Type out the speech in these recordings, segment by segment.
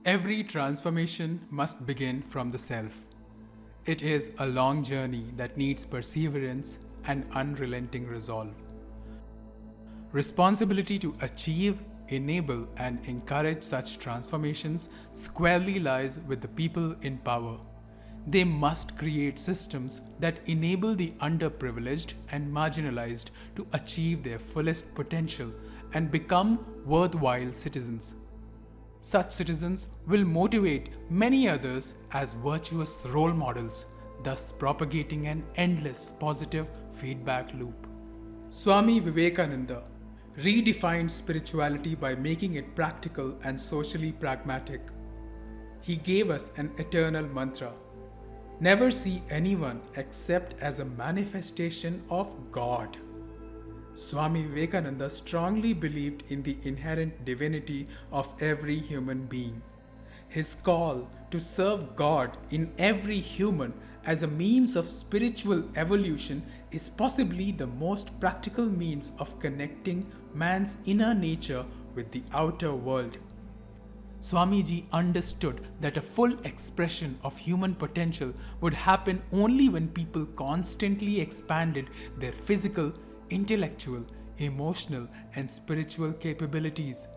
Every transformation must begin from the self. It is a long journey that needs perseverance and unrelenting resolve. Responsibility to achieve, enable, and encourage such transformations squarely lies with the people in power. They must create systems that enable the underprivileged and marginalized to achieve their fullest potential and become worthwhile citizens. Such citizens will motivate many others as virtuous role models, thus propagating an endless positive feedback loop. Swami Vivekananda redefined spirituality by making it practical and socially pragmatic. He gave us an eternal mantra: never see anyone except as a manifestation of God. Swami Vivekananda strongly believed in the inherent divinity of every human being. His call to serve God in every human as a means of spiritual evolution is possibly the most practical means of connecting man's inner nature with the outer world. Swamiji understood that a full expression of human potential would happen only when people constantly expanded their physical, intellectual, emotional, and spiritual capabilities.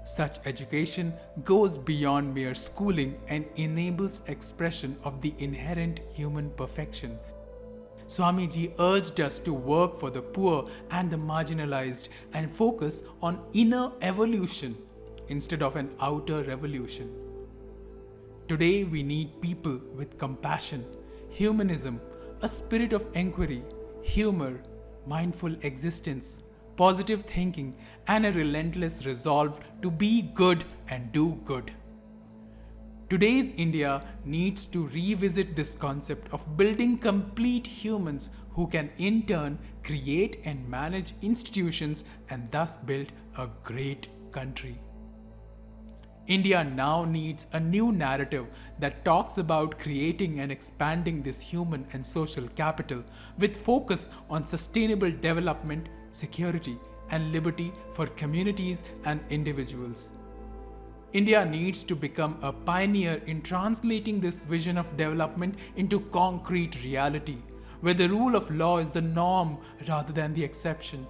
Such education goes beyond mere schooling and enables expression of the inherent human perfection. Swamiji urged us to work for the poor and the marginalized and focus on inner evolution instead of an outer revolution. Today we need people with compassion, humanism, a spirit of inquiry, humor, mindful existence, positive thinking, and a relentless resolve to be good and do good. Today's India needs to revisit this concept of building complete humans who can in turn create and manage institutions and thus build a great country. India now needs a new narrative that talks about creating and expanding this human and social capital with focus on sustainable development, security, and liberty for communities and individuals. India needs to become a pioneer in translating this vision of development into concrete reality, where the rule of law is the norm rather than the exception,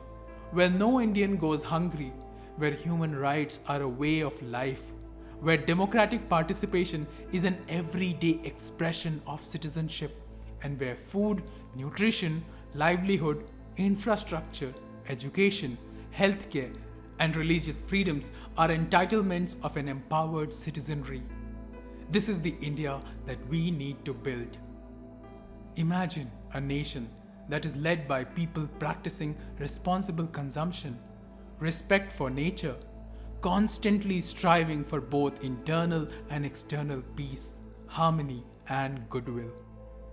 where no Indian goes hungry, where human rights are a way of life, where democratic participation is an everyday expression of citizenship, and where food, nutrition, livelihood, infrastructure, education, healthcare, and religious freedoms are entitlements of an empowered citizenry. This is the India that we need to build. Imagine a nation that is led by people practicing responsible consumption, respect for nature, constantly striving for both internal and external peace, harmony, and goodwill.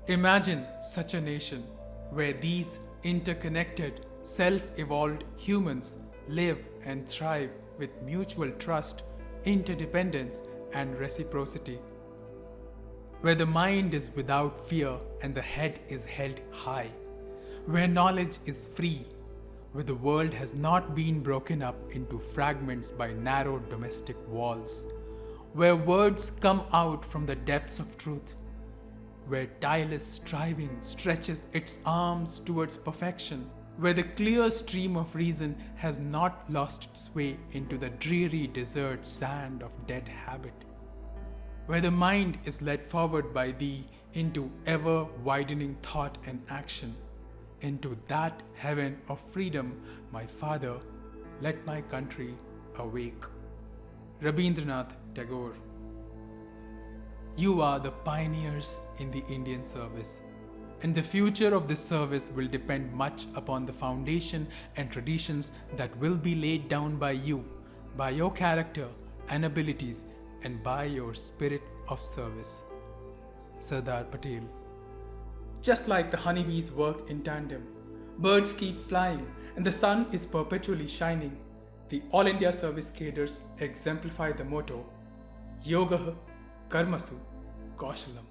Imagine such a nation where these interconnected, self-evolved humans live and thrive with mutual trust, interdependence, and reciprocity. Where the mind is without fear and the head is held high. Where knowledge is free. Where the world has not been broken up into fragments by narrow domestic walls. Where words come out from the depths of truth. Where tireless striving stretches its arms towards perfection. Where the clear stream of reason has not lost its way into the dreary desert sand of dead habit. Where the mind is led forward by thee into ever-widening thought and action, into that heaven of freedom, my Father, let my country awake. Rabindranath Tagore. You are the pioneers in the Indian service. And the future of this service will depend much upon the foundation and traditions that will be laid down by you, by your character and abilities, and by your spirit of service. Sardar Patel. Just like the honeybees work in tandem, birds keep flying, and the sun is perpetually shining, the All India Service cadres exemplify the motto, Yoga Karmasu Kaushalam.